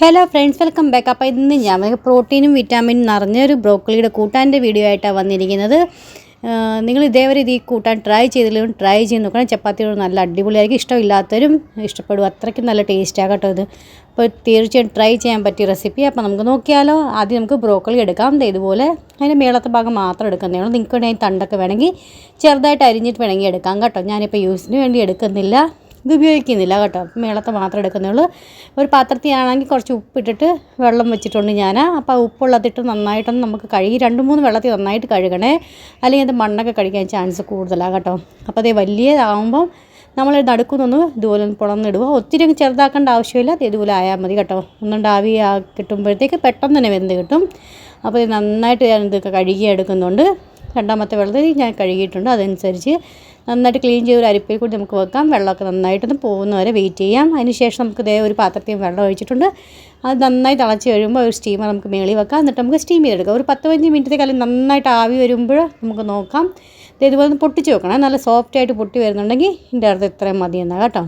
Hello friends, welcome back. അപ്പോൾ ഇന്ന് ഞാൻ പ്രോട്ടീനും വിറ്റാമിനും നിറഞ്ഞൊരു ബ്രോക്കലിയുടെ കൂട്ടാൻ്റെ വീഡിയോ ആയിട്ടാണ് വന്നിരിക്കുന്നത്. നിങ്ങൾ ഇതേവരെ ഇത് ഈ കൂട്ടാൻ ട്രൈ ചെയ്തില്ലെങ്കിലും ട്രൈ ചെയ്ത് നോക്കണം. ചപ്പാത്തിയോട് നല്ല അടിപൊളിയായിരിക്കും. ഇഷ്ടമില്ലാത്തവരും ഇഷ്ടപ്പെടും. അത്രയ്ക്കും നല്ല ടേസ്റ്റാണ് കേട്ടോ ഇത്. അപ്പോൾ തീർച്ചയായും ട്രൈ ചെയ്യാൻ പറ്റിയ റെസിപ്പി. അപ്പോൾ നമുക്ക് നോക്കിയാലോ. ആദ്യം നമുക്ക് ബ്രോക്കലി എടുക്കാം. ഇതുപോലെ അതിൻ്റെ മേളത്തെ ഭാഗം മാത്രം എടുക്കുന്നേ ഉള്ളൂ. നിങ്ങൾക്ക് വേണമെങ്കിൽ തണ്ടൊക്കെ വേണമെങ്കിൽ ചെറുതായിട്ട് അരിഞ്ഞിട്ട് വേണമെങ്കിൽ എടുക്കാം കേട്ടോ. ഞാനിപ്പോൾ യൂസിന് വേണ്ടി എടുക്കുന്നില്ല, ഇത് ഉപയോഗിക്കുന്നില്ല കേട്ടോ. മേളത്തെ മാത്രം എടുക്കുന്നുള്ളൂ. ഒരു പാത്രത്തിലാണെങ്കിൽ കുറച്ച് ഉപ്പിട്ടിട്ട് വെള്ളം വെച്ചിട്ടുണ്ട് ഞാൻ. അപ്പോൾ ഉപ്പുള്ളതിട്ട് നന്നായിട്ടൊന്ന് നമുക്ക് കഴുകി 2-3 വെള്ളത്തിൽ നന്നായിട്ട് കഴുകണേ, അല്ലെങ്കിൽ അത് മണ്ണൊക്കെ കഴിക്കാൻ ചാൻസ് കൂടുതലാണ് കേട്ടോ. അപ്പോൾ അതേ വലിയതാകുമ്പം നമ്മൾ നടുക്കുന്നൊന്ന് ഇതുപോലെ പുളന്നിടുക. ഒത്തിരി ചെറുതാക്കേണ്ട ആവശ്യമില്ല. ഇതുപോലെ ആയാൽ മതി കേട്ടോ. ഒന്നുകൊണ്ട് ആവി കിട്ടുമ്പോഴത്തേക്ക് പെട്ടെന്ന് തന്നെ വെന്ത് കിട്ടും. അപ്പോൾ ഇത് നന്നായിട്ട് ഞാൻ ഇതൊക്കെ കഴുകി എടുക്കുന്നുണ്ട്. രണ്ടാമത്തെ വെള്ളത്തിൽ ഞാൻ കഴുകിയിട്ടുണ്ട്. അതനുസരിച്ച് നന്നായിട്ട് ക്ലീൻ ചെയ്ത് ഒരു അരിപ്പയിൽ കൂടി നമുക്ക് വെക്കാം. വെള്ളമൊക്കെ നന്നായിട്ടൊന്ന് പോകുന്ന വരെ വെയിറ്റ് ചെയ്യാം. അതിന് ശേഷം നമുക്ക് ഇതേ ഒരു പാത്രത്തിൽ വെള്ളം ഒഴിച്ചിട്ടുണ്ട്. അത് നന്നായി തിളച്ച് കഴിയുമ്പോൾ ഒരു സ്റ്റീമർ നമുക്ക് മേളിൽ വെക്കാം. എന്നിട്ട് നമുക്ക് സ്റ്റീം ചെയ്തെടുക്കാം. ഒരു 10-15 മിനിറ്റത്തേക്ക് അല്ലെങ്കിൽ നന്നായിട്ട് ആവി വരുമ്പോൾ നമുക്ക് നോക്കാം. ഇതുപോലെ ഒന്ന് പൊട്ടിച്ച് വെക്കണം. നല്ല സോഫ്റ്റായിട്ട് പൊട്ടി വരുന്നുണ്ടെങ്കിൽ ഇതിൻ്റെ അടുത്ത് ഇത്രയും മതി എന്നാൽ കേട്ടോ.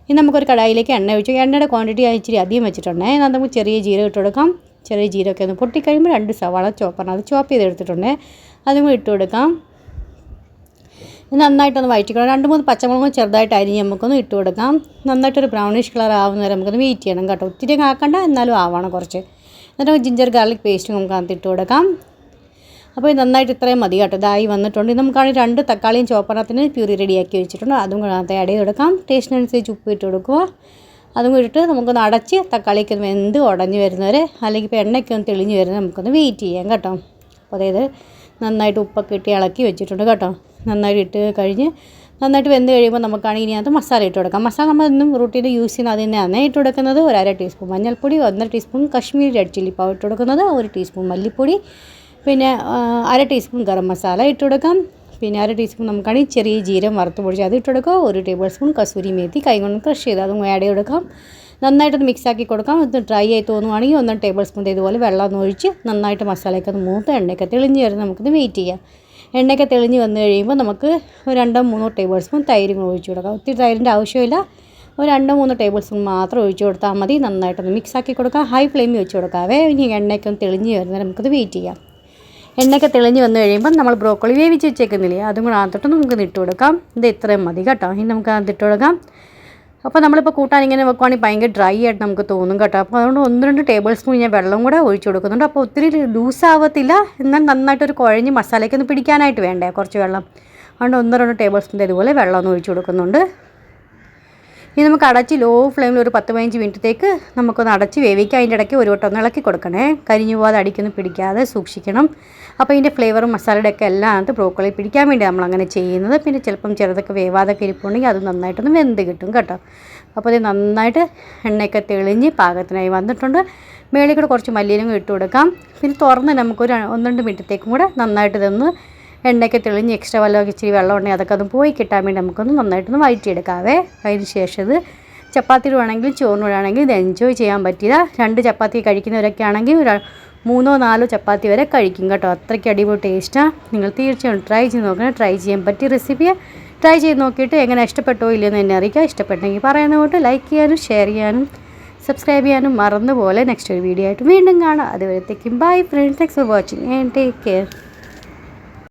ഇനി നമുക്കൊരു കടായിലേക്ക് എണ്ണ ഒഴിച്ചു. എണ്ണയുടെ ക്വാണ്ടിറ്റി ഇച്ചിരി അധികം വെച്ചിട്ടുണ്ടേ. എന്നാൽ നമുക്ക് ചെറിയ ജീരകം ഇട്ട് കൊടുക്കാം. ചെറിയ ജീരകമൊക്കെ ഒന്ന് പൊട്ടിക്കഴിയുമ്പോൾ 2 സവാള ചോപ്പറാണ്, അത് ചോപ്പ് ചെയ്തെടുത്തിട്ടുണ്ട്. അതും കൂടി ഇട്ട് കൊടുക്കാം. നന്നായിട്ടൊന്ന് വഴറ്റിക്കണം. 2-3 പച്ചമുളകും ചെറുതായിട്ട് അരിഞ്ഞ് നമുക്കൊന്ന് ഇട്ട് കൊടുക്കാം. നന്നായിട്ടൊരു ബ്രൗണിഷ് കളർ ആവുന്ന വരെ നമുക്കൊന്ന് വെയിറ്റ് ചെയ്യണം കേട്ടോ. ഒത്തിരി ആക്കണ്ട, എന്നാലും ആവണം കുറച്ച്. എന്നിട്ട് ജിഞ്ചർ ഗാർലിക് പേസ്റ്റ് നമുക്ക് അതിനകത്ത് ഇട്ട് കൊടുക്കാം. അപ്പോൾ ഇത് നന്നായിട്ട് ഇത്രയും മതി കേട്ടോ. ഇതായി വന്നിട്ടുണ്ട്. നമുക്കാണെങ്കിൽ 2 തക്കാളിയും ചോപ്പറത്തിന് പ്യൂരി റെഡിയാക്കി വെച്ചിട്ടുണ്ട്. അതും കൂടെ അതിനകത്ത് ആഡ് ചെയ്ത് കൊടുക്കാം. ടേസ്റ്റിനനുസരിച്ച് ഉപ്പ് ഇട്ട് കൊടുക്കുക. അതും കൂടിയിട്ട് നമുക്കൊന്ന് അടച്ച് തക്കാളിക്ക് വെന്ത് ഉടഞ്ഞ് വരുന്നവരെ, അല്ലെങ്കിൽ ഇപ്പോൾ എണ്ണയ്ക്ക് ഒന്ന് തെളിഞ്ഞ് വരുന്നത് നമുക്കൊന്ന് വെയിറ്റ് ചെയ്യാം കേട്ടോ. അപ്പോൾ അതായത് നന്നായിട്ട് ഉപ്പൊക്കെ ഇട്ട് ഇളക്കി വെച്ചിട്ടുണ്ട് കേട്ടോ. നന്നായിട്ട് ഇട്ട് കഴിഞ്ഞ് നന്നായിട്ട് വെന്ത് കഴിയുമ്പോൾ നമുക്കാണെങ്കിൽ ഇതിനകത്ത് മസാല ഇട്ട് കൊടുക്കാം. മസാല നമ്മൾ എന്നും റൂട്ടീൻ യൂസ് ചെയ്യുന്ന അത് തന്നെയാണ് ഇട്ട് കൊടുക്കുന്നത്. 1/2 ടീസ്പൂൺ മഞ്ഞൾപ്പൊടി, 1 teaspoon Kashmiri red chilli powder ഇട്ട് കൊടുക്കുന്നത്, 1 ടീസ്പൂൺ മല്ലിപ്പൊടി, പിന്നെ 1/2 ടീസ്പൂൺ ഗരം മസാല ഇട്ട് കൊടുക്കാം. പിന്നെ 1/2 ടീസ്പൂൺ നമുക്കാണെങ്കിൽ ചെറിയ ജീരം വറുത്ത് പൊടിച്ച് അത് ഇട്ട് കൊടുക്കുക. 1 ടേബിൾ സ്പൂൺ കസൂരി മേത്തി കൈ കൊണ്ട് ക്രഷ് ചെയ്ത് അതും ആഡ് ചെയ്ത് കൊടുക്കാം. നന്നായിട്ടൊന്ന് മിക്സാക്കി കൊടുക്കാം. ഇത് ഡ്രൈ ആയി തോന്നുവാണെങ്കിൽ 1 ടേബിൾ സ്പൂൺ ഇതുപോലെ വെള്ളം ഒഴിച്ച് നന്നായിട്ട് മസാലയൊക്കെ ഒന്ന് മൂത്ത് എണ്ണയൊക്കെ തെളിഞ്ഞ് വരുന്നത് നമുക്കിത് വെയിറ്റ് ചെയ്യാം. എണ്ണയൊക്കെ തെളിഞ്ഞ് വന്നു കഴിയുമ്പോൾ നമുക്ക് 2-3 ടേബിൾ സ്പൂൺ തൈരും ഒഴിച്ച് കൊടുക്കാം. ഒത്തിരി തൈരിൻ്റെ ആവശ്യമില്ല, ഒരു 2-3 ടേബിൾ സ്പൂൺ മാത്രം ഒഴിച്ച് കൊടുത്താൽ മതി. നന്നായിട്ടൊന്ന് മിക്സാക്കി കൊടുക്കാം. ഹൈ ഫ്ലെയിമിൽ വെച്ച് കൊടുക്കാവേ. ഇനി എണ്ണയൊക്കെ ഒന്ന് തെളിഞ്ഞ് വരുന്നത് നമുക്കിത് വെയിറ്റ് ചെയ്യാം. എണ്ണയൊക്കെ തെളിഞ്ഞ് വന്നു കഴിയുമ്പോൾ നമ്മൾ ബ്രോക്കോളി വേവിച്ച് വെച്ചേക്കുന്നില്ലേ, അതും കൂടെ അതിട്ട് നമുക്ക് ഇട്ട് കൊടുക്കാം. ഇത് ഇത്രയും മതി കേട്ടോ. ഇനി നമുക്ക് അതിട്ട് കൊടുക്കാം. അപ്പോൾ നമ്മളിപ്പോൾ കൂട്ടാൻ ഇങ്ങനെ വെക്കുവാണെങ്കിൽ ഭയങ്കര ഡ്രൈ ആയിട്ട് നമുക്ക് തോന്നും കേട്ടോ. അപ്പോൾ അതുകൊണ്ട് 1-2 ടേബിൾ സ്പൂൺ ഞാൻ വെള്ളം കൂടെ ഒഴിച്ച് കൊടുക്കുന്നുണ്ട്. അപ്പോൾ ഒത്തിരി ലൂസാവത്തില്ല, എന്നാൽ നന്നായിട്ടൊരു കുഴഞ്ഞ് മസാലയ്ക്കൊന്ന് പിടിക്കാനായിട്ട് വേണ്ടേ കുറച്ച് വെള്ളം. അതുകൊണ്ട് 1-2 ടേബിൾ സ്പൂൺ ഇതുപോലെ വെള്ളം ഒന്ന് ഒഴിച്ച് കൊടുക്കുന്നുണ്ട്. ഇനി നമുക്ക് അടച്ച് ലോ ഫ്ലെയിമിൽ ഒരു 10-15 മിനിറ്റത്തേക്ക് നമുക്കൊന്ന് അടച്ച് വേവിക്കാം. അതിൻ്റെ ഇടയ്ക്ക് ഒരു വട്ടം ഒന്ന് ഇളക്കി കൊടുക്കണേ. കരിഞ്ഞു പോകാതെ അടിക്കൊന്നും പിടിക്കാതെ സൂക്ഷിക്കണം. അപ്പോൾ ഇതിൻ്റെ ഫ്ലേവറും മസാലയുടെ ഒക്കെ എല്ലാം അതിനകത്ത് ബ്രോക്കോളി പിടിക്കാൻ വേണ്ടി നമ്മളങ്ങനെ ചെയ്യുന്നത്. പിന്നെ ചിലപ്പം ചെറുതൊക്കെ വേവാതൊക്കെ ഇരിപ്പുണ്ടെങ്കിൽ അത് നന്നായിട്ടൊന്ന് വെന്ത് കിട്ടും കേട്ടോ. അപ്പോൾ ഇത് നന്നായിട്ട് എണ്ണയൊക്കെ തെളിഞ്ഞ് പാകത്തിനായി വന്നിട്ടുണ്ട്. മേളിൽ കൂടെ കുറച്ച് മല്ലിയിലും ഇട്ട് കൊടുക്കാം. പിന്നെ തുറന്ന് നമുക്കൊരു 1-2 മിനിറ്റത്തേക്കും കൂടെ നന്നായിട്ട് ഇതൊന്ന് എണ്ണയൊക്കെ തെളിഞ്ഞ് എക്സ്ട്രാ വല്ലതൊക്കെ ഇച്ചിരി വെള്ളം ഉണ്ടെങ്കിൽ അതൊക്കെ ഒന്ന് പോയി കിട്ടാൻ വേണ്ടി നമുക്കൊന്ന് നന്നായിട്ടൊന്ന് വഴറ്റിയെടുക്കാവേ. അതിന് ശേഷം ഇത് ചപ്പാത്തിയിൽ വേണമെങ്കിലും ചോറിന് വേണമെങ്കിൽ ഇത് എൻജോയ് ചെയ്യാൻ പറ്റിയതാ. 2 ചപ്പാത്തി കഴിക്കുന്നവരൊക്കെ ആണെങ്കിൽ 3-4 ചപ്പാത്തി വരെ കഴിക്കും കേട്ടോ. അത്രയ്ക്ക് അടിപൊളി ടേസ്റ്റാണ്. നിങ്ങൾ തീർച്ചയായും ട്രൈ ചെയ്ത് നോക്കണം. ട്രൈ ചെയ്യാൻ പറ്റിയ റെസിപ്പിയെ ട്രൈ ചെയ്ത് നോക്കിയിട്ട് എങ്ങനെ ഇഷ്ടപ്പെട്ടോ ഇല്ലയെന്ന് എന്നെ അറിയിക്കുക. ഇഷ്ടപ്പെട്ടെങ്കിൽ പറയുന്ന കൊണ്ട് ലൈക്ക് ചെയ്യാനും ഷെയർ ചെയ്യാനും സബ്സ്ക്രൈബ് ചെയ്യാനും മറന്നുപോലെ. നെക്സ്റ്റ് ഒരു വീഡിയോ ആയിട്ട് വീണ്ടും കാണാം. അതുവരത്തേക്കും bye friends. Thanks for watching and take care.